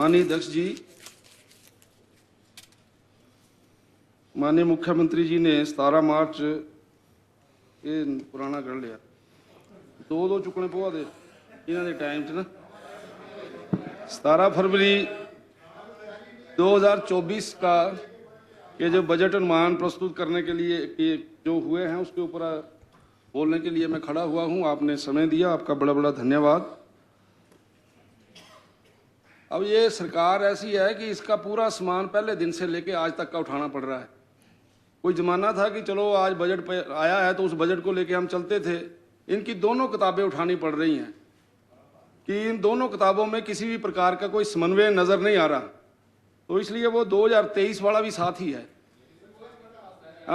माननीय अध्यक्ष जी, माननीय मुख्यमंत्री जी ने 17 मार्च ये पुराना कर लिया दो चुकने पवा दे इन्हों के टाइम च ना 17 फरवरी 2024 का ये जो बजट अनुमान प्रस्तुत करने के लिए ये जो हुए हैं उसके ऊपर बोलने के लिए मैं खड़ा हुआ हूं। आपने समय दिया, आपका बड़ा बड़ा धन्यवाद। अब ये सरकार ऐसी है कि इसका पूरा सामान पहले दिन से लेके आज तक का उठाना पड़ रहा है। कोई जमाना था कि चलो आज बजट पे आया है तो उस बजट को लेके हम चलते थे। इनकी दोनों किताबें उठानी पड़ रही हैं कि इन दोनों किताबों में किसी भी प्रकार का कोई समन्वय नजर नहीं आ रहा, तो इसलिए वो 2023 वाला भी साथ ही है।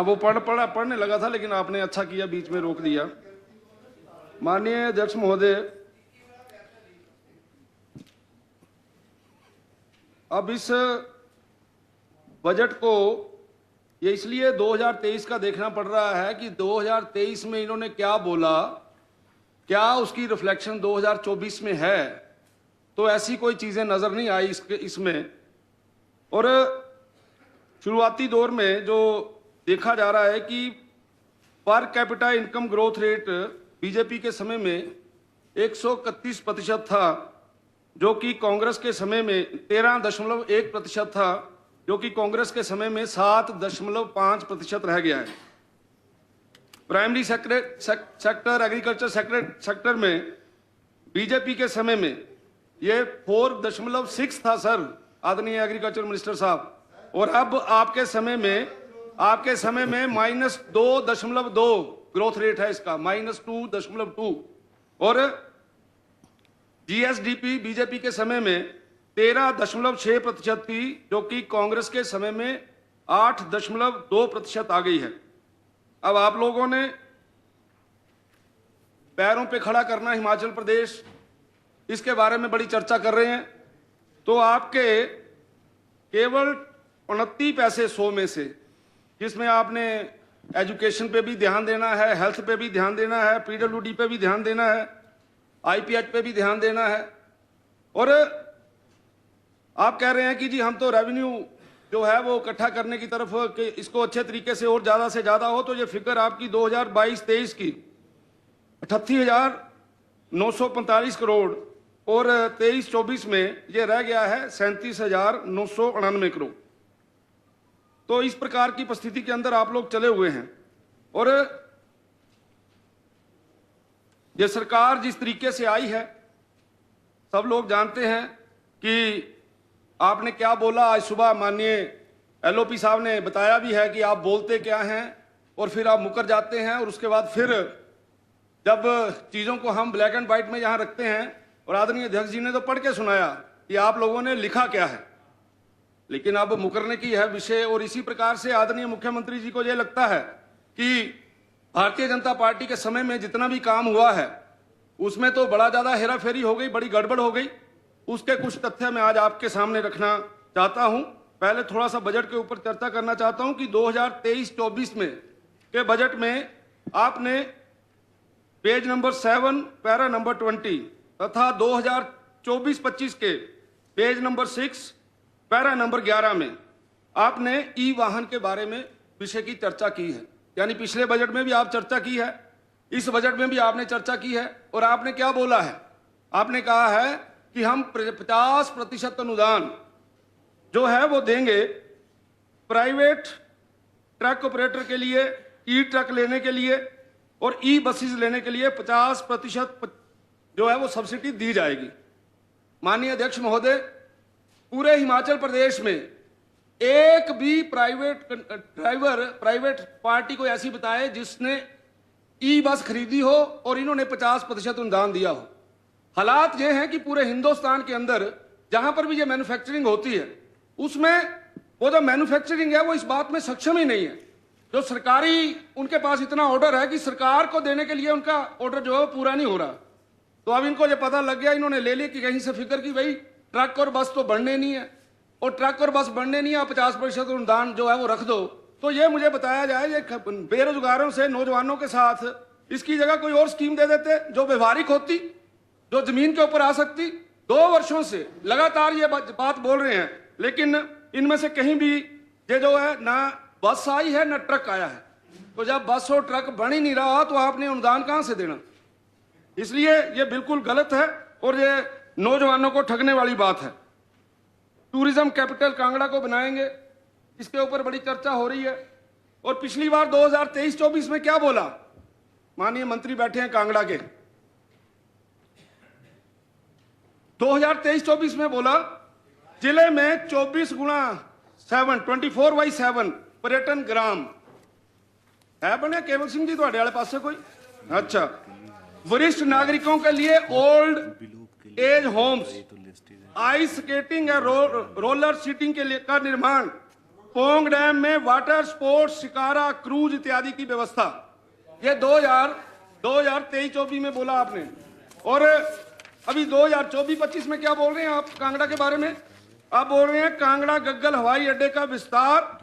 वो पढ़ने लगा था, लेकिन आपने अच्छा किया बीच में रोक दिया। माननीय अध्यक्ष महोदय, अब इस बजट को ये इसलिए 2023 का देखना पड़ रहा है कि 2023 में इन्होंने क्या बोला, क्या उसकी रिफ्लेक्शन 2024 में है, तो ऐसी कोई चीजें नजर नहीं आई इसमें। और शुरुआती दौर में जो देखा जा रहा है कि per capita income growth rate BJP के समय में 131% था, जो कि कांग्रेस के समय में 13.1% था, जो कि कांग्रेस के समय में 7.5% रह गया है। प्राइमरी सेक्टर एग्रीकल्चर सेक्टर में बीजेपी के समय में ये 4.6 था सर, आदरणीय एग्रीकल्चर मिनिस्टर साहब, और अब आपके समय में -2.2 ग्रोथ रेट है इसका, -2.2। और जीएसडीपी बीजेपी के समय में 13.6% थी, जो कि कांग्रेस के समय में 8.2% आ गई है। अब आप लोगों ने पैरों पे खड़ा करना हिमाचल प्रदेश, इसके बारे में बड़ी चर्चा कर रहे हैं, तो आपके केवल 29 पैसे 100 में से, जिसमें आपने एजुकेशन पे भी ध्यान देना है, हेल्थ पे भी ध्यान देना है, पीडब्ल्यूडी पे भी ध्यान देना है, आईपीएच पे भी ध्यान देना है, और आप कह रहे हैं कि जी हम तो रेवेन्यू जो है वो इकट्ठा करने की तरफ कि इसको अच्छे तरीके से और ज्यादा से ज्यादा हो, तो ये फिगर आपकी 2022-23 की 38,945 करोड़ और 23-24 में ये रह गया है 37,999 करोड़। तो इस प्रकार की परिस्थिति के अंदर आप लोग चले हुए हैं। और ये सरकार जिस तरीके से आई है, सब लोग जानते हैं कि आपने क्या बोला। आज सुबह माननीय एलओपी साहब ने बताया भी है कि आप बोलते क्या हैं और फिर आप मुकर जाते हैं, और उसके बाद फिर जब चीजों को हम ब्लैक एंड व्हाइट में यहां रखते हैं, और आदरणीय अध्यक्ष जी ने तो पढ़ के सुनाया कि आप लोगों ने लिखा क्या है, लेकिन अब मुकरने की है विषय। और इसी प्रकार से आदरणीय मुख्यमंत्री जी को यह लगता है कि भारतीय जनता पार्टी के समय में जितना भी काम हुआ है उसमें तो बड़ा ज्यादा हेराफेरी हो गई, बड़ी गड़बड़ हो गई। उसके कुछ तथ्य मैं आज आपके सामने रखना चाहता हूं। पहले थोड़ा सा बजट के ऊपर चर्चा करना चाहता हूं कि 2023-24 में के बजट में आपने पेज नंबर 7 पैरा नंबर 20 तथा 2024-25 के पेज नंबर 6 पैरा नंबर 11 में आपने ई वाहन के बारे में विषय की चर्चा की है। यानी पिछले बजट में भी आप चर्चा की है, इस बजट में भी आपने चर्चा की है। और आपने क्या बोला है? आपने कहा है कि हम 50% अनुदान जो है वो देंगे प्राइवेट ट्रक ऑपरेटर के लिए, ई ट्रक लेने के लिए और ई बसेस लेने के लिए 50% जो है वो सब्सिडी दी जाएगी। माननीय अध्यक्ष महोदय, पूरे हिमाचल प्रदेश में एक भी प्राइवेट पार्टी को ऐसी बताए जिसने ई बस खरीदी हो और इन्होंने 50% अनुदान दिया हो। हालात ये हैं कि पूरे हिंदुस्तान के अंदर जहां पर भी ये मैन्युफैक्चरिंग होती है, उसमें वो जो मैन्युफैक्चरिंग है वो इस बात में सक्षम ही नहीं है। जो सरकारी उनके पास इतना ऑर्डर है कि सरकार को देने के लिए उनका ऑर्डर जो है पूरा नहीं हो रहा। तो अब इनको ये पता लग गया, इन्होंने ले ली कि कहीं से फिक्र की भाई ट्रक और बस तो बढ़ने नहीं है, और ट्रक और बस बढ़ने नहीं है, 50% अनुदान जो है वो रख दो। तो ये मुझे बताया जाए, ये बेरोजगारों से नौजवानों के साथ इसकी जगह कोई और स्कीम दे देते जो व्यवहारिक होती, जो जमीन के ऊपर आ सकती, 2 वर्षों से लगातार ये बात बोल रहे हैं, लेकिन इनमें से कहीं भी ये जो है ना बस आई है ना ट्रक आया है। तो जब बस और ट्रक बन ही नहीं रहा तो आपने अनुदान कहां से देना? इसलिए ये बिल्कुल गलत है और ये नौजवानों को ठगने वाली बात है। टूरिज्म कैपिटल कांगड़ा को बनाएंगे, इसके ऊपर बड़ी चर्चा हो रही है। और पिछली बार 2023-24 में क्या बोला? माननीय मंत्री बैठे हैं कांगड़ा के, 2023-24 में बोला जिले में 24x7 पर्यटन ग्राम है बने। केवल सिंह जी थोड़े वाले पास कोई? अच्छा। वरिष्ठ नागरिकों के लिए old age homes, ice skating और रोलर सीटिंग के लिए का निर्माण, पोंग डैम में वाटर स्पोर्ट्स, शिकारा, क्रूज इत्यादि की व्यवस्था। ये 2023-24 में बोला आपने। और अभी 2024-25 में क्या बोल रहे हैं आप कांगड़ा के बारे में? आप बोल रहे हैं कांगड़ा गग्गल हवाई अड्डे का विस्तार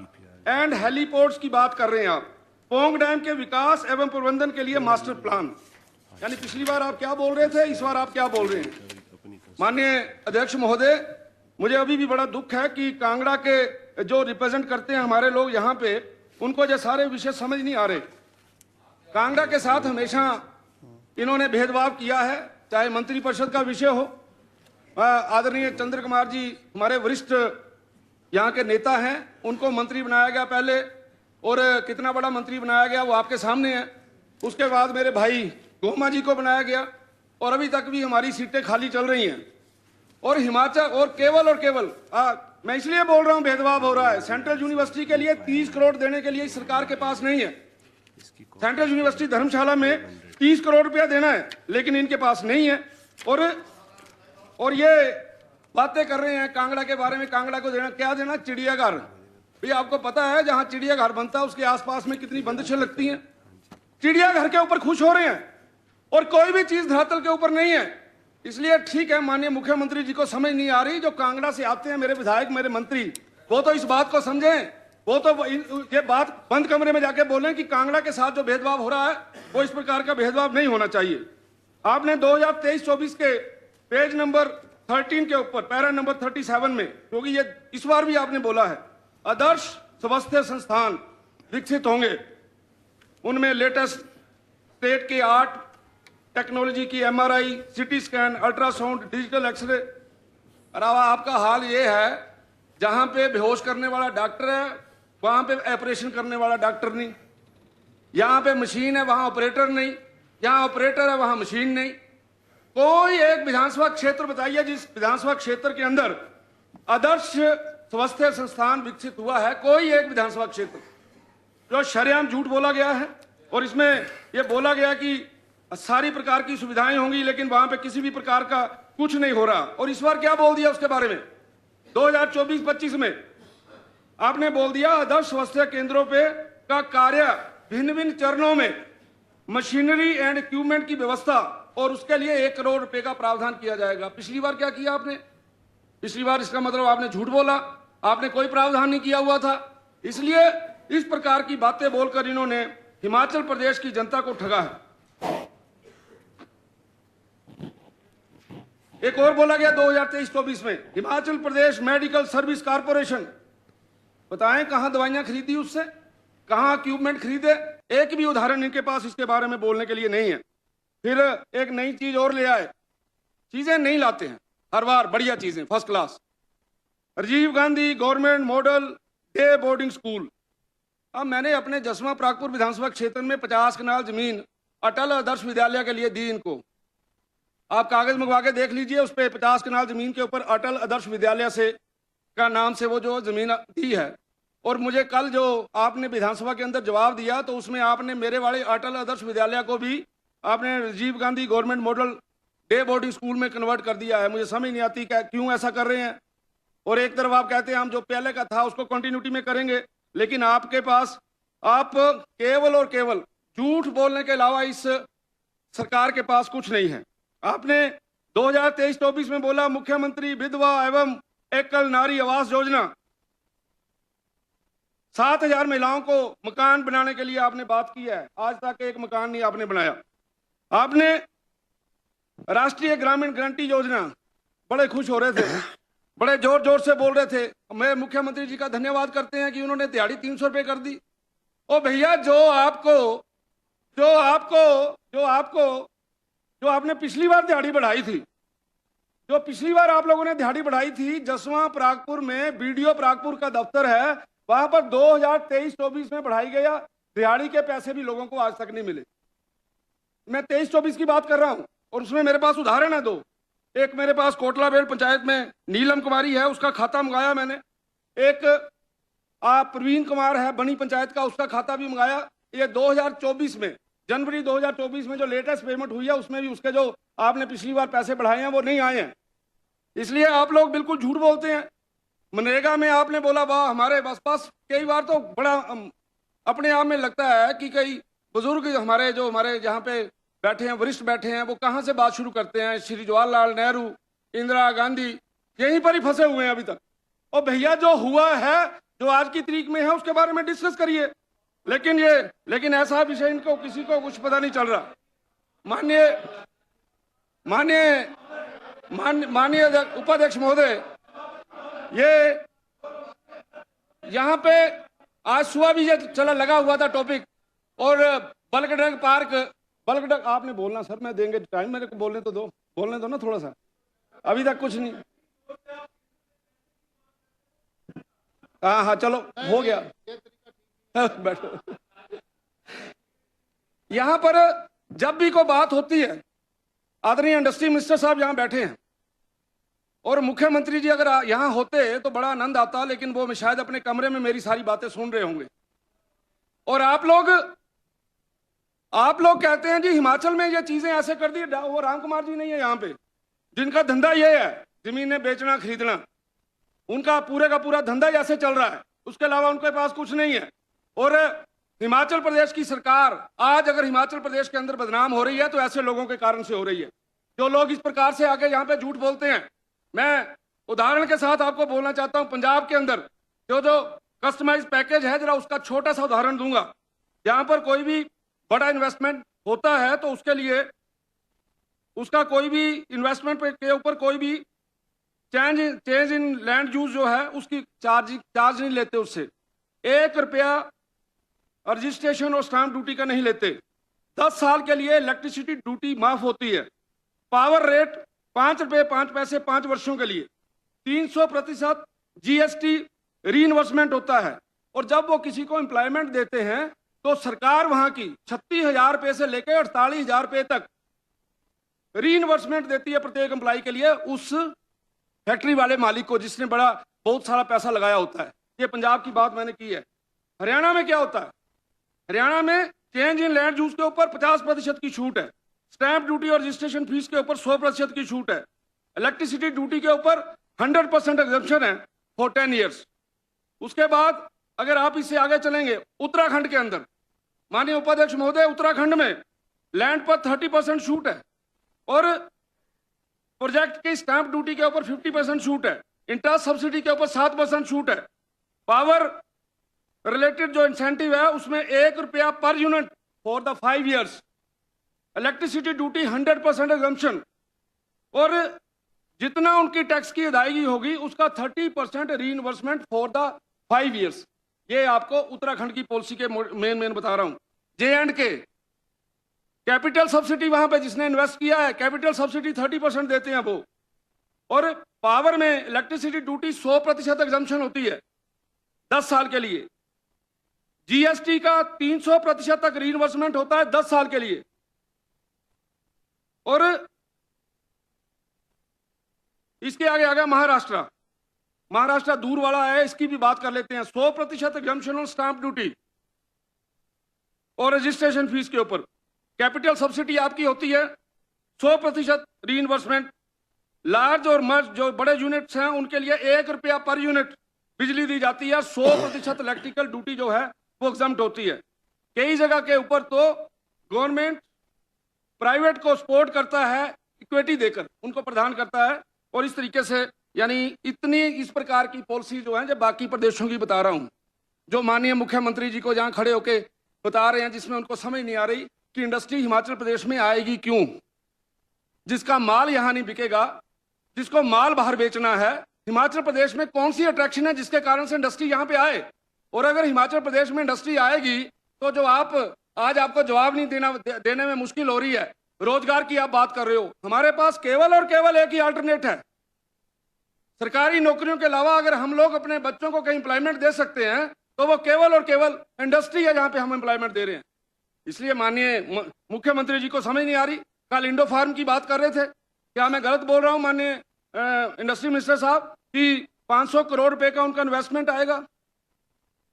एंड हेलीपोर्ट्स की बात कर रहे हैं आप। पोंग डैम के विकास एवं प्रबंधन के लिए मास्टर प्लान। यानी पिछली बार आप क्या बोल रहे थे, इस बार आप क्या बोल रहे हैं? माननीय अध्यक्ष महोदय, मुझे अभी भी बड़ा दुख है कि कांगड़ा के जो रिप्रेजेंट करते हैं हमारे लोग यहाँ पे, उनको ये सारे विषय समझ नहीं आ रहे। कांगड़ा के साथ हमेशा इन्होंने भेदभाव किया है, चाहे मंत्रिपरिषद का विषय हो। आदरणीय चंद्र कुमार जी हमारे वरिष्ठ यहाँ के नेता हैं, उनको मंत्री बनाया गया पहले, और कितना बड़ा मंत्री बनाया गया वो आपके सामने है। उसके बाद मेरे भाई गोमा जी को बनाया गया, और अभी तक भी हमारी सीटें खाली चल रही हैं। और हिमाचल और केवल मैं इसलिए बोल रहा हूं भेदभाव हो रहा है। सेंट्रल यूनिवर्सिटी के लिए 30 करोड़ देने के लिए सरकार के पास नहीं है। सेंट्रल यूनिवर्सिटी धर्मशाला में 30 करोड़ रुपया देना है, लेकिन इनके पास नहीं है। और ये बातें कर रहे हैं कांगड़ा के बारे में। कांगड़ा को देना, क्या देना? चिड़ियाघर। भैया आपको पता है जहां चिड़ियाघर बनता है उसके आसपास में कितनी बंदिशें लगती हैं? चिड़ियाघर के ऊपर खुश हो रहे हैं और कोई भी चीज धरातल के ऊपर नहीं है। इसलिए ठीक है, माननीय मुख्यमंत्री जी को समझ नहीं आ रही, जो कांगड़ा से आते हैं मेरे विधायक, मेरे मंत्री, वो तो इस बात को समझें। वो तो ये बात बंद कमरे में जाके बोलें कि कांगड़ा के साथ जो भेदभाव हो रहा है वो इस प्रकार का भेदभाव नहीं होना चाहिए। आपने 2023-24 के पेज नंबर 13 के ऊपर पैरा नंबर 37 में, क्योंकि ये इस बार भी आपने बोला है आदर्श स्वास्थ्य संस्थान विकसित होंगे, उनमें लेटेस्ट स्टेट के 8 टेक्नोलॉजी की MRI, CT scan, ultrasound, digital x-ray. अलावा आपका हाल ये है जहां पे बेहोश करने वाला डॉक्टर है वहां पे ऑपरेशन करने वाला डॉक्टर नहीं, यहां पे मशीन है वहां ऑपरेटर नहीं, यहां ऑपरेटर है वहां मशीन नहीं। कोई एक विधानसभा क्षेत्र बताइए जिस विधानसभा क्षेत्र के अंदर आदर्श स्वास्थ्य संस्थान विकसित हुआ है, कोई एक विधानसभा क्षेत्र। जो शरेआम झूठ बोला गया है और इसमें यह बोला गया कि सारी प्रकार की सुविधाएं होंगी, लेकिन वहां पे किसी भी प्रकार का कुछ नहीं हो रहा। और इस बार क्या बोल दिया उसके बारे में? 2024-25 में आपने बोल दिया आदर्श स्वास्थ्य केंद्रों पे का कार्य भिन्न भिन्न चरणों में मशीनरी एंड इक्विपमेंट की व्यवस्था, और उसके लिए 1 करोड़ रुपए का प्रावधान किया जाएगा। पिछली बार क्या किया आपने? पिछली बार इसका मतलब आपने झूठ बोला, आपने कोई प्रावधान नहीं किया हुआ था। इसलिए इस प्रकार की बातें बोलकर इन्होंने हिमाचल प्रदेश की जनता को ठगा है। एक और बोला गया 2023-24 में Himachal Pradesh medical service corporation, बताएं कहां दवाइयां खरीदी उससे, कहां इक्विपमेंट खरीदे? एक भी उदाहरण इनके पास इसके बारे में बोलने के लिए नहीं है। फिर एक नई चीज और ले आए, चीजें नहीं लाते हैं हर बार, बढ़िया चीजें first class. Rajiv Gandhi government model day boarding school. अब मैंने अपने जसवा प्रागपुर विधानसभा क्षेत्र में 50 कनाल जमीन अटल आदर्श विद्यालय के लिए दी इनको। आप कागज मंगवा के देख लीजिए, उस पर 50 कनाल जमीन के ऊपर अटल आदर्श विद्यालय से का नाम से वो जो जमीन दी है। और मुझे कल जो आपने विधानसभा के अंदर जवाब दिया तो उसमें आपने मेरे वाले अटल आदर्श विद्यालय को भी आपने Rajiv Gandhi government model day boarding school में कन्वर्ट कर दिया है। मुझे समझ नहीं आती क्यों ऐसा कर रहे हैं। और एक तरफ आप कहते हैं हम जो पहले का था उसको कंटिन्यूटी में करेंगे, लेकिन आपके पास आप केवल और केवल झूठ बोलने के अलावा इस सरकार के पास कुछ नहीं है। आपने 2023-24 में बोला मुख्यमंत्री विधवा एवं एकल नारी आवास योजना, 7,000 महिलाओं को मकान बनाने के लिए आपने बात की है, आज तक एक मकान नहीं आपने बनाया। आपने राष्ट्रीय ग्रामीण गारंटी योजना बड़े खुश हो रहे थे, बड़े जोर जोर से बोल रहे थे। मैं मुख्यमंत्री जी का धन्यवाद करते हैं कि उन्होंने दिहाड़ी 300 रुपये कर दी। ओ भैया, जो आपने पिछली बार दिहाड़ी बढ़ाई थी, जो पिछली बार आप लोगों ने दिहाड़ी बढ़ाई थी, जसवां परागपुर में बीडीओ परागपुर का दफ्तर है, वहां पर 2023-24 में बढ़ाई गया, दिहाड़ी के पैसे भी लोगों को आज तक नहीं मिले। मैं 23-24 की बात कर रहा हूं, और उसमें मेरे पास उदाहरण है दो। एक मेरे पास कोटला बेड़ पंचायत में नीलम कुमारी है, उसका खाता मंगाया मैंने। एक प्रवीण कुमार है बनी पंचायत का, उसका खाता भी मंगाया। ये 2024 में, जनवरी 2024 में जो लेटेस्ट पेमेंट हुई है, उसमें भी उसके जो आपने पिछली बार पैसे बढ़ाए हैं वो नहीं आए हैं। इसलिए आप लोग बिल्कुल झूठ बोलते हैं। मनरेगा में आपने बोला वाह हमारे बस कई बार तो बड़ा अपने आप में लगता है कि कई बुजुर्ग हमारे जहाँ पे बैठे हैं, वरिष्ठ बैठे हैं, वो कहाँ से बात शुरू करते हैं। श्री जवाहरलाल नेहरू, इंदिरा गांधी, यहीं पर ही फंसे हुए हैं अभी तक। और भैया जो हुआ है, जो आज की तारीख में है, उसके बारे में डिस्कस करिए। लेकिन ऐसा विषय इनको किसी को कुछ पता नहीं चल रहा। माननीय उपाध्यक्ष महोदय, ये यहाँ पे आज सुबह भी ये चला लगा हुआ था टॉपिक, और बल्क ड्रग पार्क, आपने बोलना सर, मैं देंगे टाइम, मेरे को बोलने दो ना थोड़ा सा, अभी तक कुछ नहीं। हाँ चलो हो गया। बैठो। यहां पर जब भी कोई बात होती है, आदरणीय इंडस्ट्री मिनिस्टर साहब यहां बैठे हैं, और मुख्यमंत्री जी अगर यहां होते तो बड़ा आनंद आता, लेकिन वो शायद अपने कमरे में मेरी सारी बातें सुन रहे होंगे। और आप लोग कहते हैं जी हिमाचल में ये चीजें ऐसे कर दी। वो राम कुमार जी नहीं है यहाँ पे, जिनका धंधा ये है जमीनें बेचना खरीदना, उनका पूरे का पूरा धंधा ही ऐसे चल रहा है, उसके अलावा उनके पास कुछ नहीं है। और हिमाचल प्रदेश की सरकार आज अगर हिमाचल प्रदेश के अंदर बदनाम हो रही है तो ऐसे लोगों के कारण से हो रही है, जो लोग इस प्रकार से आके यहाँ पे झूठ बोलते हैं। मैं उदाहरण के साथ आपको बोलना चाहता हूं, पंजाब के अंदर जो कस्टमाइज पैकेज है, जरा उसका छोटा सा उदाहरण दूंगा। यहाँ पर कोई भी बड़ा इन्वेस्टमेंट होता है तो उसके लिए उसका कोई भी इन्वेस्टमेंट के ऊपर कोई भी चेंज इन लैंड यूज जो है उसकी चार्ज नहीं लेते, उससे 1 रुपया रजिस्ट्रेशन और स्टाम्प ड्यूटी का नहीं लेते। 10 साल के लिए इलेक्ट्रिसिटी ड्यूटी माफ होती है। पावर रेट 5 रुपये 5 पैसे 5 वर्षों के लिए। 300% जीएसटी रीइन्वर्समेंट होता है। और जब वो किसी को एम्प्लॉयमेंट देते हैं तो सरकार वहां की 36,000 रुपये से लेकर 48,000 रुपये तक रीइन्वर्समेंट देती है प्रत्येक एम्प्लॉय के लिए, उस फैक्ट्री वाले मालिक को जिसने बहुत सारा पैसा लगाया होता है। ये पंजाब की बात मैंने की है। हरियाणा में क्या होता है? हरियाणा में चेंज इन लैंड यूज के ऊपर 50% की छूट है। स्टैंप ड्यूटी और रजिस्ट्रेशन फीस के ऊपर 100% की छूट है। इलेक्ट्रिसिटी ड्यूटी के ऊपर 100% एग्जम्पशन है फॉर 10 ईयर्स। उसके बाद अगर आप इससे आगे चलेंगे, उत्तराखंड के अंदर, माननीय उपाध्यक्ष महोदय, उत्तराखंड में लैंड पर 30% छूट है, और प्रोजेक्ट की स्टैंप ड्यूटी के ऊपर 50% छूट है। इंटरेस्ट सब्सिडी के ऊपर 7% छूट है। पावर रिलेटेड जो इंसेंटिव है उसमें 1 रुपया per unit for the 5 years. Electricity duty 100% exemption, और जितना उनकी टैक्स की अदायगी होगी उसका 30% रीइन्वर्समेंट फॉर द 5 ईयर्स। ये आपको उत्तराखंड की पॉलिसी के मेन बता रहा हूं। J&K कैपिटल सब्सिडी, वहां पे जिसने इन्वेस्ट किया है कैपिटल सब्सिडी 30% देते हैं वो। और पावर में इलेक्ट्रिसिटी ड्यूटी 100% एग्जम्पशन होती है 10 साल के लिए। जीएसटी का 300% तक रीइन्वर्समेंट होता है 10 साल के लिए। और इसके आगे आ गया महाराष्ट्र दूर वाला है, इसकी भी बात कर लेते हैं। 100% एग्जम्पशन ऑन स्टाम्प ड्यूटी और रजिस्ट्रेशन फीस के ऊपर। कैपिटल सब्सिडी आपकी होती है 100% रीइन्वर्समेंट। लार्ज और मर्ज जो बड़े यूनिट्स हैं उनके लिए 1 रुपया पर यूनिट बिजली दी जाती है। 100% इलेक्ट्रिकल ड्यूटी जो है वो एग्जम्प्ट होती है। कई जगह के ऊपर तो गवर्नमेंट प्राइवेट को सपोर्ट करता है, इक्विटी देकर उनको प्रदान करता है। और इस तरीके से यानी इस प्रकार की पॉलिसी जो है, जो बाकी प्रदेशों की बता रहा हूं, जो माननीय मुख्यमंत्री जी को जहां खड़े होके बता रहे हैं, जिसमें उनको समझ नहीं आ रही कि इंडस्ट्री हिमाचल प्रदेश में आएगी क्यों। जिसका माल यहां नहीं बिकेगा जिसको माल बाहर बेचना है, हिमाचल प्रदेश में कौन सी अट्रैक्शन है जिसके कारण से इंडस्ट्री यहाँ पे आए? और अगर हिमाचल प्रदेश में इंडस्ट्री आएगी तो जो आप आज आपको जवाब नहीं देने में मुश्किल हो रही है, रोजगार की आप बात कर रहे हो, हमारे पास केवल और केवल एक ही अल्टरनेट है। सरकारी नौकरियों के अलावा अगर हम लोग अपने बच्चों को कहीं एम्प्लॉयमेंट दे सकते हैं तो वो केवल और केवल इंडस्ट्री है जहां पे हम एम्प्लॉयमेंट दे रहे हैं। इसलिए माननीय मुख्यमंत्री जी को समझ नहीं आ रही। कल इंडो फार्म की बात कर रहे थे, क्या मैं गलत बोल रहा हूं माननीय इंडस्ट्री मिनिस्टर साहब कि 500 करोड़ रुपए का उनका इन्वेस्टमेंट आएगा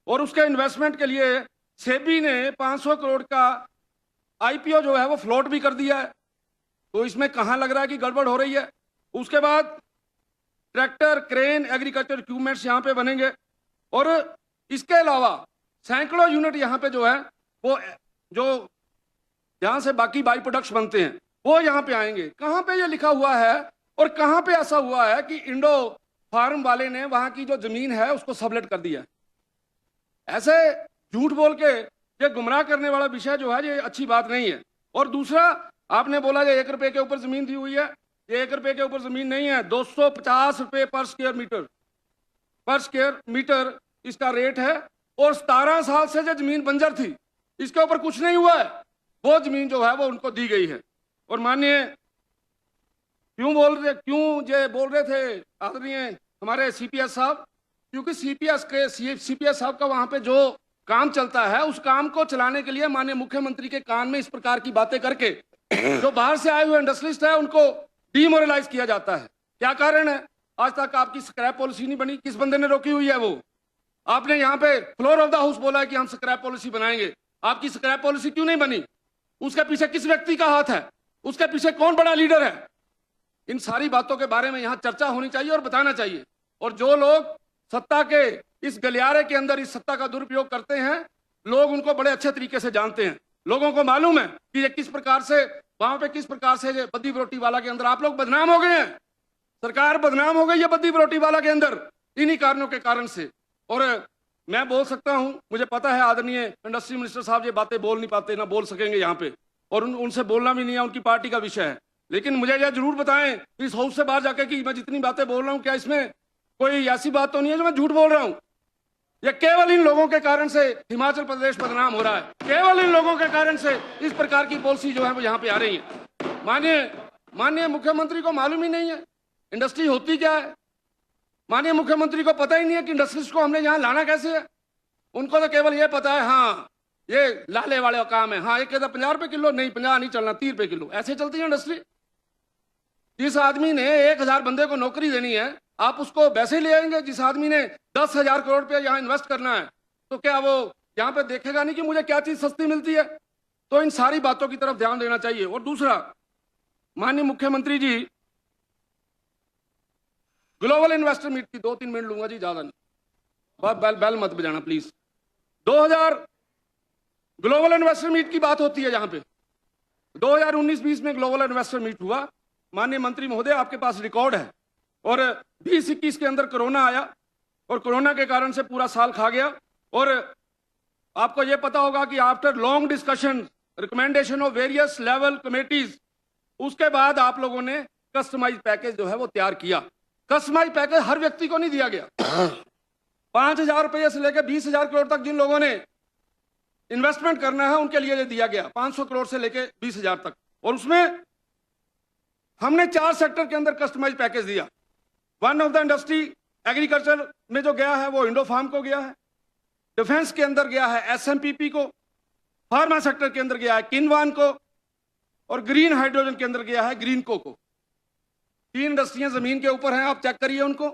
और उसके इन्वेस्टमेंट के लिए सेबी ने 500 करोड़ का आईपीओ जो है वो फ्लोट भी कर दिया है। तो इसमें कहां लग रहा है कि गड़बड़ हो रही है? उसके बाद ट्रैक्टर, क्रेन, एग्रीकल्चर इक्विपमेंट्स यहाँ पे बनेंगे और इसके अलावा सैकड़ों यूनिट यहाँ पे जो है वो जो यहाँ से बाकी बाई प्रोडक्ट्स बनते हैं वो यहाँ पे आएंगे। कहाँ पे ये लिखा हुआ है और कहाँ पे ऐसा हुआ है कि इंडो फार्म वाले ने वहां की जो जमीन है उसको सबलेट कर दिया? ऐसे झूठ बोल के ये गुमराह करने वाला विषय जो है ये अच्छी बात नहीं है। और दूसरा, आपने बोला ये 1 रुपए के ऊपर जमीन दी हुई है, ये 1 रुपए के ऊपर जमीन नहीं है, 250 रुपए पर स्क्वायर मीटर इसका रेट है और 17 साल से जो जमीन बंजर थी इसके ऊपर कुछ नहीं हुआ है, वो जमीन जो है वो उनको दी गई है। और माननीय क्यों बोल रहे थे आदरणीय हमारे सीपीएस साहब, क्योंकि सीपीएस साहब का वहां पे जो काम चलता है उस काम को चलाने के लिए माननीय मुख्यमंत्री के कान में इस प्रकार की बातें करके जो बाहर से आए हुए इंडस्ट्रियलिस्ट है उनको डीमोरलाइज किया जाता है। क्या कारण है? आज तक आपकी स्क्रैप पॉलिसी नहीं बनी। किस बंदे ने रोकी हुई है? वो आपने यहाँ पे फ्लोर ऑफ द हाउस बोला है कि हम स्क्रैप पॉलिसी बनाएंगे। आपकी स्क्रैप पॉलिसी क्यों नहीं बनी? उसके पीछे किस व्यक्ति का हाथ है? उसके पीछे कौन बड़ा लीडर है? इन सारी बातों के बारे में यहाँ चर्चा होनी चाहिए और बताना चाहिए। और जो लोग सत्ता के इस गलियारे के अंदर इस सत्ता का दुरुपयोग करते हैं, लोग उनको बड़े अच्छे तरीके से जानते हैं। लोगों को मालूम है कि ये किस प्रकार से वहां पे किस प्रकार से बद्दी बरोटी वाला के अंदर आप लोग बदनाम हो गए हैं। सरकार बदनाम हो गई है बद्दी बरोटी वाला के अंदर इन्हीं कारणों के कारण से। और मैं बोल सकता हूं, मुझे पता है आदरणीय इंडस्ट्री मिनिस्टर साहब ये बातें बोल नहीं पाते, ना बोल सकेंगे यहाँ पे, और उनसे बोलना भी नहीं है, उनकी पार्टी का विषय है। लेकिन मुझे यह जरूर बताएं इस हाउस से बाहर जाके कि मैं जितनी बातें बोल रहा हूँ क्या इसमें कोई ऐसी बात तो नहीं है जो मैं झूठ बोल रहा हूँ? यह केवल इन लोगों के कारण से हिमाचल प्रदेश बदनाम हो रहा है। केवल इन लोगों के कारण से इस प्रकार की पॉलिसी जो है वो यहाँ पे आ रही है। माननीय मुख्यमंत्री को मालूम ही नहीं है इंडस्ट्री होती क्या है। माननीय मुख्यमंत्री को पता ही नहीं है कि इंडस्ट्रीज को हमने यहाँ लाना कैसे है। उनको तो केवल ये पता है हाँ ये लाले वाले का काम है, हाँ ये कहता 50 रुपए किलो, नहीं 50 नहीं चलना, 30 रुपए किलो, ऐसे चलती है इंडस्ट्री। जिस आदमी ने 1000 बंदे को नौकरी देनी है आप उसको वैसे ही ले आएंगे। जिस आदमी ने 10,000 करोड़ रुपया यहाँ इन्वेस्ट करना है तो क्या वो यहाँ पे देखेगा नहीं कि मुझे क्या चीज सस्ती मिलती है? तो इन सारी बातों की तरफ ध्यान देना चाहिए। और दूसरा, माननीय मुख्यमंत्री जी, ग्लोबल इन्वेस्टर मीट की 2-3 मिनट लूंगा जी, ज्यादा नहीं, बैल मत बजाना प्लीज। 2000 ग्लोबल इन्वेस्टर मीट की बात होती है। यहाँ पे 2019-20 में ग्लोबल इन्वेस्टर मीट हुआ। माननीय मंत्री महोदय आपके पास रिकॉर्ड है। और 2021 के अंदर कोरोना आया और कोरोना के कारण से पूरा साल खा गया। और आपको यह पता होगा कि after long discussion, recommendation of various level committees, उसके बाद आप लोगों ने कस्टमाइज पैकेज जो है वो तैयार किया। कस्टमाइज पैकेज हर व्यक्ति को नहीं दिया गया। 5,000 रुपये से लेकर 20,000 करोड़ तक जिन लोगों ने इन्वेस्टमेंट करना है उनके लिए दिया गया 500 करोड़ से लेकर 20,000 तक। और उसमें हमने 4 सेक्टर के अंदर कस्टमाइज पैकेज दिया। One of the industry agriculture में जो गया है वो इंडो फार्म को गया है, डिफेंस के अंदर गया है एसएमपीपी को, फार्मा सेक्टर के अंदर गया है किनवान को, और ग्रीन हाइड्रोजन के अंदर गया है ग्रीनको को। 3 इंडस्ट्रियां जमीन के ऊपर हैं, आप चेक करिए उनको।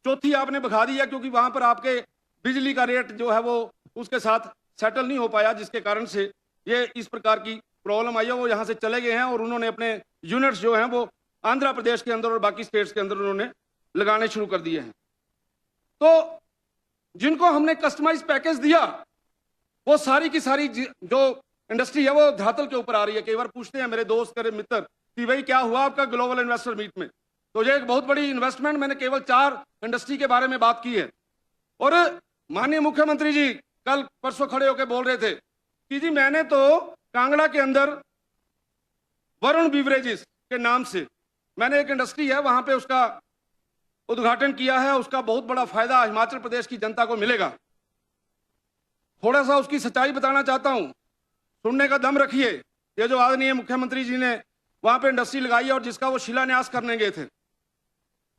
चौथी आपने भगा दी है क्योंकि वहां पर आपके बिजली का रेट जो है वो उसके साथ सेटल नहीं हो पाया, जिसके कारण से ये इस प्रकार की प्रॉब्लम आई है। वो यहाँ से चले गए हैं और उन्होंने अपने यूनिट्स जो हैं वो आंध्र प्रदेश के अंदर और बाकी स्टेट्स के अंदर उन्होंने लगाने शुरू कर दिए हैं। तो जिनको हमने कस्टमाइज पैकेज दिया वो सारी की सारी जो इंडस्ट्री है वो धरातल के ऊपर आ रही है। कई बार पूछते हैं मेरे दोस्त, मेरे मित्र कि भाई क्या हुआ आपका ग्लोबल इन्वेस्टर मीट में? तो ये एक बहुत बड़ी इन्वेस्टमेंट, मैंने केवल 4 इंडस्ट्री के बारे में बात की है। और माननीय मुख्यमंत्री जी कल परसों खड़े होकर बोल रहे थे कि जी मैंने तो कांगड़ा के अंदर वरुण बीवरेजेस के नाम से मैंने एक इंडस्ट्री है वहां पे उसका उद्घाटन किया है, उसका बहुत बड़ा फायदा हिमाचल प्रदेश की जनता को मिलेगा। थोड़ा सा उसकी सच्चाई बताना चाहता हूं, सुनने का दम रखिए। ये जो आदरणीय मुख्यमंत्री जी ने वहां पे इंडस्ट्री लगाई है और जिसका वो शिलान्यास करने गए थे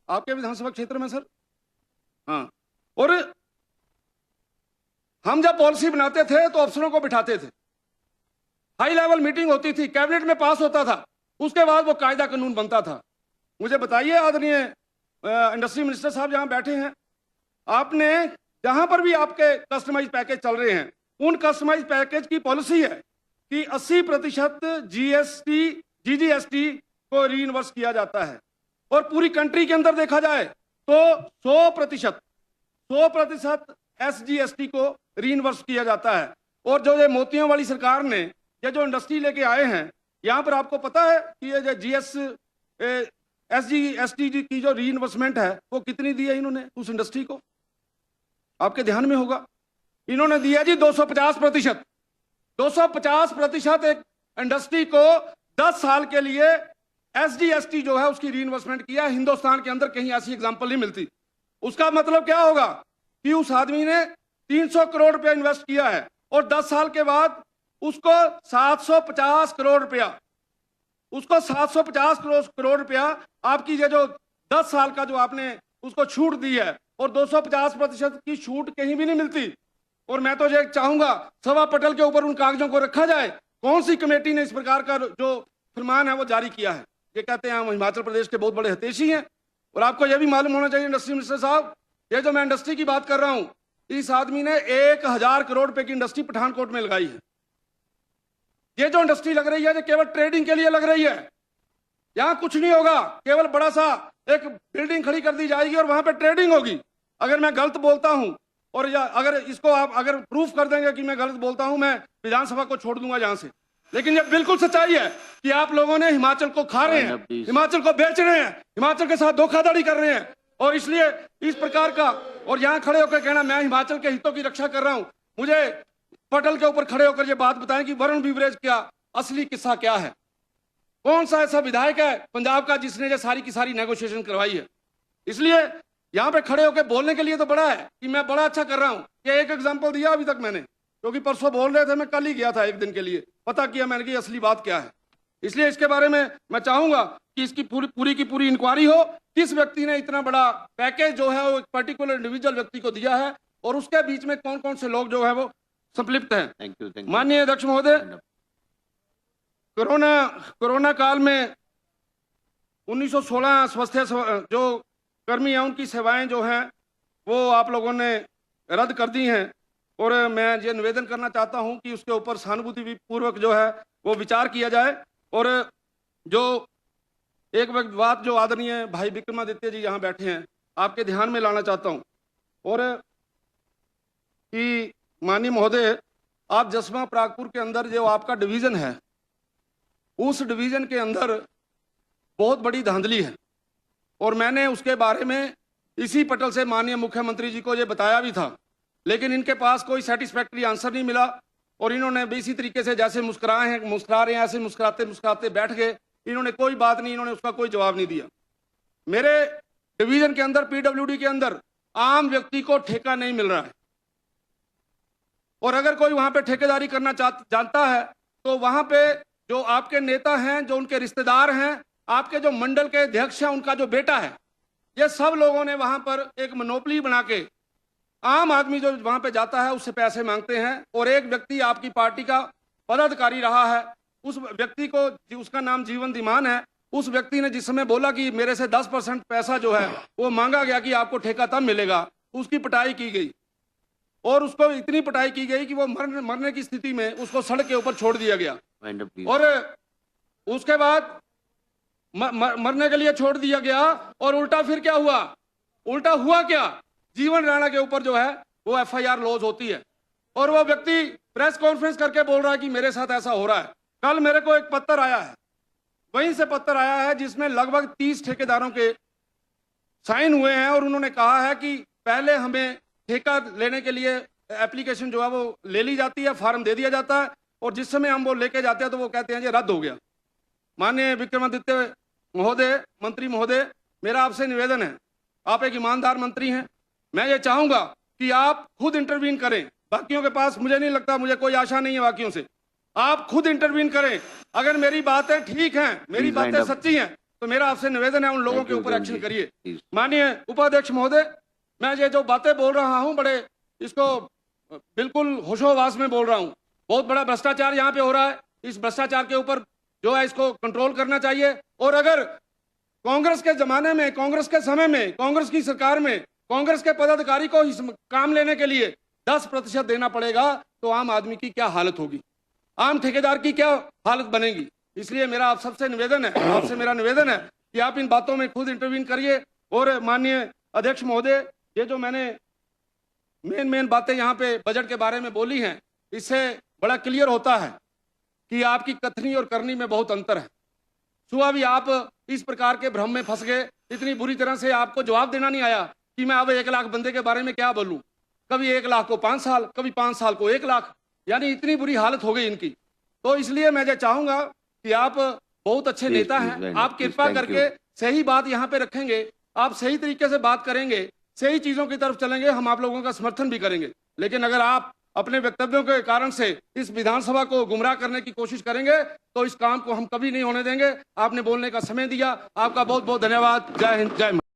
आपके विधानसभा क्षेत्र में सर, हाँ, और हम जब पॉलिसी बनाते थे तो अफसरों को बिठाते थे, हाई लेवल मीटिंग होती थी, कैबिनेट में पास होता था, उसके बाद वो कायदा कानून बनता था। मुझे बताइए आदरणीय इंडस्ट्री मिनिस्टर साहब जहां बैठे हैं, आपने जहां पर भी आपके कस्टमाइज पैकेज चल रहे हैं, उन कस्टमाइज पैकेज की पॉलिसी है कि 80% जीएसटी जीजीएसटी को रीइन्वर्स किया जाता है, और पूरी कंट्री के अंदर देखा जाए तो 100% एसजीएसटी को रीइन्वर्स किया जाता है। और जो ये मोतियों वाली सरकार ने ये जो इंडस्ट्री लेके आए हैं, यहां पर आपको पता है कि ये जो एसजीएसटी की जो रीइन्वर्समेंट है वो कितनी दी है इन्होंने उस इंडस्ट्री को, आपके ध्यान में होगा, इन्होंने दिया जी 250%। 250% एक इंडस्ट्री को 10 साल के लिए एसजीएसटी जो है उसकी रीइन्वेस्टमेंट किया। हिंदुस्तान के अंदर कहीं ऐसी एग्जांपल नहीं मिलती। उसका मतलब क्या होगा कि उस आदमी ने 300 करोड़ रुपया इन्वेस्ट किया है और 10 साल के बाद उसको 750 करोड़ रुपया, उसको 750 करोड़ रुपया आपकी ये जो 10 साल का जो आपने उसको छूट दी है, और 250% की छूट कहीं भी नहीं मिलती। और मैं तो ये चाहूंगा सभा पटल के ऊपर उन कागजों को रखा जाए, कौन सी कमेटी ने इस प्रकार का जो फरमान है वो जारी किया है। ये कहते हैं हम हिमाचल प्रदेश के बहुत बड़े हितैषी हैं। और आपको यह भी मालूम होना चाहिए इंडस्ट्री मिनिस्टर साहब, ये जो मैं इंडस्ट्री की बात कर रहा हूं, इस आदमी ने 1000 करोड़ रुपए की इंडस्ट्री पठानकोट में लगाई है। ये जो इंडस्ट्री लग रही है ये केवल ट्रेडिंग के लिए लग रही है, यहां कुछ नहीं होगा, केवल बड़ा सा एक बिल्डिंग खड़ी कर दी जाएगी और वहां पे ट्रेडिंग होगी। अगर मैं गलत बोलता हूं और या अगर इसको आप अगर प्रूफ कर देंगे कि मैं गलत बोलता हूं, मैं विधानसभा को छोड़ दूंगा यहां से। लेकिन ये बिल्कुल सच्चाई है कि आप लोगों ने हिमाचल को खा रहे हैं, हिमाचल को बेच रहे हैं, हिमाचल के साथ धोखाधड़ी कर रहे हैं, और इसलिए इस प्रकार का, और यहां खड़े होकर कहना मैं हिमाचल के हितों की रक्षा कर रहा हूं। मुझे पटल के ऊपर खड़े होकर ये बात बताएं कि वरुण बीवरेज का असली किस्सा क्या है। कौन सा ऐसा विधायक है पंजाब का जिसने ये सारी की सारी नेगोशिएशन करवाई है। इसलिए यहां पे खड़े होकर बोलने के लिए तो बड़ा है कि मैं बड़ा अच्छा कर रहा हूं। ये एक एग्जांपल दिया अभी तक मैंने, क्योंकि परसों बोल रहे थे, मैं कल ही गया था एक दिन के लिए, पता किया मैंने कि असली बात क्या है। इसलिए इसके बारे में मैं चाहूंगा कि इसकी पूरी की पूरी इंक्वायरी हो, किस व्यक्ति ने इतना बड़ा पैकेज जो है वो एक पर्टिकुलर इंडिविजुअल व्यक्ति को दिया है, और उसके बीच में कौन कौन से लोग जो है वो संलिप्त हैं। Thank you. माननीय अध्यक्ष महोदय, कोरोना काल में 1916 स्वास्थ्य जो कर्मी हैं उनकी सेवाएं जो हैं वो आप लोगों ने रद्द कर दी हैं, और मैं ये निवेदन करना चाहता हूं कि उसके ऊपर सहानुभूति पूर्वक जो है वो विचार किया जाए। और जो एक बात जो आदरणीय भाई विक्रमादित्य जी यहाँ बैठे हैं आपके ध्यान में लाना चाहता हूं, और कि माननीय महोदय, आप जसवा प्रागपुर के अंदर जो आपका डिवीजन है, उस डिवीजन के अंदर बहुत बड़ी धांधली है, और मैंने उसके बारे में इसी पटल से माननीय मुख्यमंत्री जी को ये बताया भी था, लेकिन इनके पास कोई सेटिस्फैक्टरी आंसर नहीं मिला। और इन्होंने भी इसी तरीके से जैसे मुस्कुरा रहे हैं ऐसे मुस्कुराते मुस्कुराते बैठ गए, इन्होंने कोई बात नहीं, इन्होंने उसका कोई जवाब नहीं दिया। मेरे डिवीजन के अंदर पीडब्ल्यूडी के अंदर आम व्यक्ति को ठेका नहीं मिल रहा है, और अगर कोई वहां पे ठेकेदारी करना जानता है तो वहां पे जो आपके नेता हैं, जो उनके रिश्तेदार हैं, आपके जो मंडल के अध्यक्ष हैं, उनका जो बेटा है, ये सब लोगों ने वहां पर एक मोनोपोली बना के आम आदमी जो वहां पे जाता है उससे पैसे मांगते हैं। और एक व्यक्ति आपकी पार्टी का पदाधिकारी रहा है, उस व्यक्ति को, उसका नाम जीवन धीमान है, उस व्यक्ति ने जिस समय बोला कि मेरे से 10% पैसा जो है वो मांगा गया कि आपको ठेका तब मिलेगा, उसकी पिटाई की गई, और उसको इतनी पिटाई की गई कि वो मरने की स्थिति में उसको सड़क के ऊपर छोड़ दिया गया, और उसके बाद मरने के लिए छोड़ दिया गया। और उल्टा फिर क्या हुआ, उल्टा हुआ क्या, जीवन राणा के ऊपर जो है वो एफआईआर लॉज होती है, और वो व्यक्ति प्रेस कॉन्फ्रेंस करके बोल रहा है कि मेरे साथ ऐसा हो रहा है। कल मेरे को एक पत्र आया है, वहीं से पत्र आया है जिसमें लगभग 30 ठेकेदारों के साइन हुए हैं, और उन्होंने कहा है कि पहले हमें ठेका लेने के लिए एप्लीकेशन जो है वो ले ली जाती है, फॉर्म दे दिया जाता है, और जिस समय हम वो लेके जाते हैं तो वो कहते हैं ये रद्द हो गया। माननीय विक्रमादित्य महोदय, मंत्री महोदय, मेरा आपसे निवेदन है, आप एक ईमानदार मंत्री हैं, मैं ये चाहूंगा कि आप खुद इंटरवीन करें। बाकियों के पास मुझे नहीं लगता, मुझे कोई आशा नहीं है बाकियों से, आप खुद इंटरवीन करें। अगर मेरी बातें ठीक हैं, मेरी बातें सच्ची हैं, तो मेरा आपसे निवेदन है उन लोगों के ऊपर एक्शन करिए। माननीय उपाध्यक्ष महोदय, मैं ये जो बातें बोल रहा हूं, बड़े इसको बिल्कुल होशोहवास में बोल रहा हूं। बहुत बड़ा भ्रष्टाचार यहाँ पे हो रहा है, इस भ्रष्टाचार के ऊपर जो है इसको कंट्रोल करना चाहिए। और अगर कांग्रेस के जमाने में, कांग्रेस के समय में, कांग्रेस की सरकार में कांग्रेस के पदाधिकारी को इस काम लेने के लिए 10% देना पड़ेगा, तो आम आदमी की क्या हालत होगी, आम ठेकेदार की क्या हालत बनेगी। इसलिए मेरा आप सबसे निवेदन है, आपसे मेरा निवेदन है कि आप इन बातों में खुद इंटरवीन करिए। और माननीय अध्यक्ष महोदय, ये जो मैंने मेन बातें यहाँ पे बजट के बारे में बोली हैं, इससे बड़ा क्लियर होता है कि आपकी कथनी और करनी में बहुत अंतर है। सुबह भी आप इस प्रकार के भ्रम में फंस गए, इतनी बुरी तरह से आपको जवाब देना नहीं आया कि मैं अब 1 लाख बंदे के बारे में क्या बोलूं। कभी 1 लाख को 5 साल, कभी 5 साल को 1 लाख, यानी इतनी बुरी हालत हो गई इनकी। तो इसलिए मैं ये चाहूंगा कि आप बहुत अच्छे नेता हैं, आप कृपा करके सही बात यहाँ पे रखेंगे, आप सही तरीके से बात करेंगे, सही चीजों की तरफ चलेंगे, हम आप लोगों का समर्थन भी करेंगे। लेकिन अगर आप अपने वक्तव्यों के कारण से इस विधानसभा को गुमराह करने की कोशिश करेंगे, तो इस काम को हम कभी नहीं होने देंगे। आपने बोलने का समय दिया, आपका बहुत बहुत धन्यवाद। जय हिंद, जय भारत।